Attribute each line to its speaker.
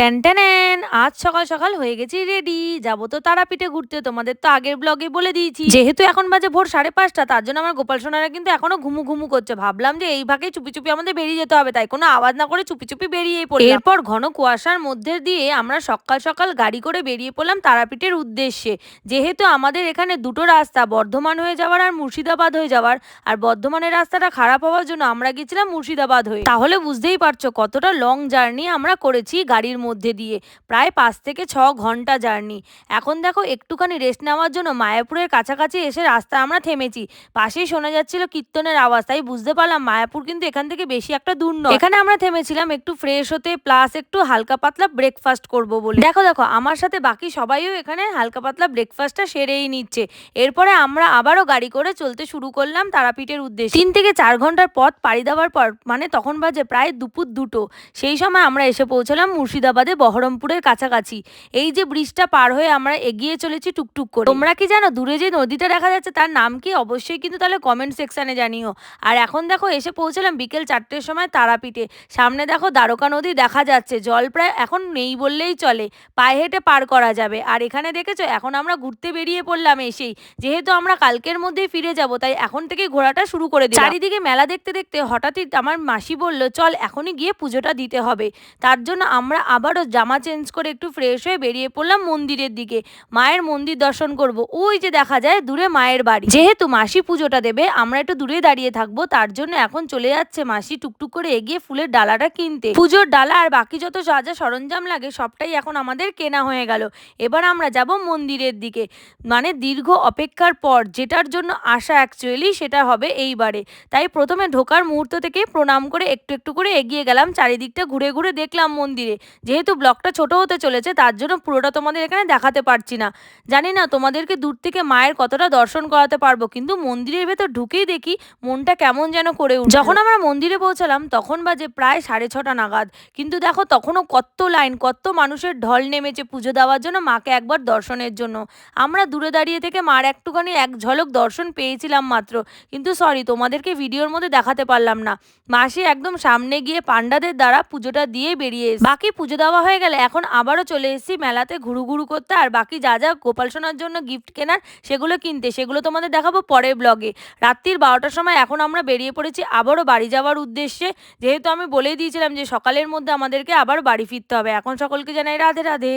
Speaker 1: Tan আজ সকাল সকাল হয়ে গেছি রেডি, যাবো তো তারাপীঠে ঘুরতে। তোমাদের তো আগের ব্লগে বলে দিয়েছি, যেহেতু এখন বাজে ভোর 5:30, তার জন্য আমার গোপাল সোনারা কিন্তু এখনো ঘুমু ঘুমু করছে। ভাবলাম যে এই ভাগে চুপি চুপি আমাদের বেরিয়ে যেতে হবে, তাই কোনো আওয়াজ না করে চুপি চুপি বেরিয়েই পড়লাম। এরপর ঘন কুয়াশার মধ্যে দিয়ে আমরা সকাল সকাল গাড়ি করে বেরিয়ে পড়লাম তারাপীঠের উদ্দেশ্যে। যেহেতু আমাদের এখানে দুটো রাস্তা, বর্ধমান হয়ে যাওয়ার আর মুর্শিদাবাদ হয়ে যাওয়ার, আর বর্ধমানের রাস্তাটা খারাপ হওয়ার জন্য আমরা গেছিলাম মুর্শিদাবাদ হয়ে। তাহলে বুঝতেই পারছো কতটা লং জার্নি আমরা করেছি গাড়ির মধ্যে দিয়ে, প্রায় 5 থেকে 6 ঘন্টা জার্নি। এখন দেখো একটুখানি রেস্ট নেওয়ার জন্য মায়াপুরের কাছাকাছি এসে রাস্তা আমরা থেমেছি। পাশেই শোনা যাচ্ছিল কীর্তনের আওয়াজ, তাই বুঝতে পারলাম মায়াপুর কিন্তু এখান থেকে বেশি একটা দূর নয়। এখানে আমরা থেমেছিলাম একটু ফ্রেশ হতে, প্লাস একটু হালকা পাতলা ব্রেকফাস্ট করব বলে। দেখো দেখো আমার সাথে বাকি সবাইও এখানে হালকা পাতলা ব্রেকফাস্টটা সেরেই নিচ্ছে। এরপরে আমরা আবারও গাড়ি করে চলতে শুরু করলাম তারাপীঠের উদ্দেশ্যে। 3 থেকে 4 ঘন্টার পথ পাড়ি দেওয়ার পর, মানে তখন বাজে প্রায় দুপুর 2টো, সেই সময় আমরা এসে পৌঁছলাম মুর্শিদাবাদে বহরমপুরের কাছাকাছি। এই যে ব্রিজটা পার হয়ে আমরা এগিয়ে চলেছি টুকটুক করে। তোমরা কি জানো দূরে যে নদীটা দেখা যাচ্ছে তার নাম কি? অবশ্যই কিন্তু তাহলে কমেন্ট সেকশনে জানিও। আর এখন দেখো এসে পৌঁছলাম বিকেল 4টের সময় তারাপীঠে। সামনে দেখো দ্বারকা নদী দেখা যাচ্ছে, জল প্রায় এখন নেই বললেই চলে, পায়ে হেঁটে পার করা যাবে। আর এখানে দেখেছো এখন আমরা ঘুরতে বেরিয়ে পড়লাম এসেই, যেহেতু আমরা কালকের মধ্যেই ফিরে যাব, তাই এখন থেকেই ঘোরাটা শুরু করে দিই। চারিদিকে মেলা দেখতে দেখতে হঠাৎই আমার মাসি বলল চল এখনই গিয়ে পুজোটা দিতে হবে। তার জন্য আমরা আবারও জামা চেঞ্জ করে একটু ফ্রেশ হয়ে বেরিয়ে পড়লাম মন্দিরের দিকে। মায়ের মন্দির দর্শন করব। ওই যে দেখা যায় দূরে মায়ের বাড়ি। যেহেতু মাসি পুজোটা দেবে, আমরা একটু দূরে দাঁড়িয়ে থাকবো, তার জন্য এখন চলে যাচ্ছে মাসি টুকটুক করে এগিয়ে ফুলের ডালাটা কিনতে। পুজোর ডালা আর বাকি যত যা যা সরঞ্জাম লাগে সবটাই এখন আমাদের কেনা হয়ে গেল। এবার আমরা যাব মন্দিরের দিকে, মানে দীর্ঘ অপেক্ষার পর যেটার জন্য আসা অ্যাকচুয়ালি সেটা হবে এইবারে। তাই প্রথমে ঢোকার মুহূর্ত থেকে প্রণাম করে একটু একটু করে এগিয়ে গেলাম, চারিদিকটা ঘুরে ঘুরে দেখলাম মন্দিরে। যেহেতু ব্লগটা ছোট হতে চলেছে তার জন্য পুরোটা তোমাদের এখানে দেখাতে পারছি না। জানি না তোমাদেরকে দূর থেকে মায়ের কতটা দর্শন করাতে পারবো, কিন্তু মন্দিরের ভেতর ঢুকেই দেখি মনটা কেমন যেন করে উঠল। যখন আমরা মন্দিরে পৌঁছালাম তখন বাজে প্রায় 6:30 নাগাদ, কিন্তু দেখো তখনও কত লাইন, কত মানুষের ঢল নেমেছে পুজো দেওয়ার জন্য, মাকে একবার দর্শনের জন্য। আমরা দূরে দাঁড়িয়ে থেকে মার একটুখানি এক ঝলক দর্শন পেয়েছিলাম মাত্র, কিন্তু সরি তোমাদেরকে ভিডিওর মধ্যে দেখাতে পারলাম না। মাসি একদম সামনে গিয়ে পান্ডাদের দ্বারা পুজোটা দিয়ে বেরিয়ে এসে বাকি পুজো দেওয়া হয়ে গেলে এখন আবারও চলে এসেছি মেলাতে ঘুরু ঘুরু করতে, আর বাকি যা যা গোপাল সোনার জন্য গিফট কেনার সেগুলো কিনতে, সেগুলো তোমাদের দেখাবো পরের ব্লগে। রাত্রির 12টার সময় এখন আমরা বেরিয়ে পড়েছি আবারও বাড়ি যাওয়ার উদ্দেশ্যে, যেহেতু আমি বলেই দিয়েছিলাম যে সকালের মধ্যে আমাদেরকে আবার বাড়ি ফিরতে হবে। এখন সকলকে জানাই রাধে রাধে।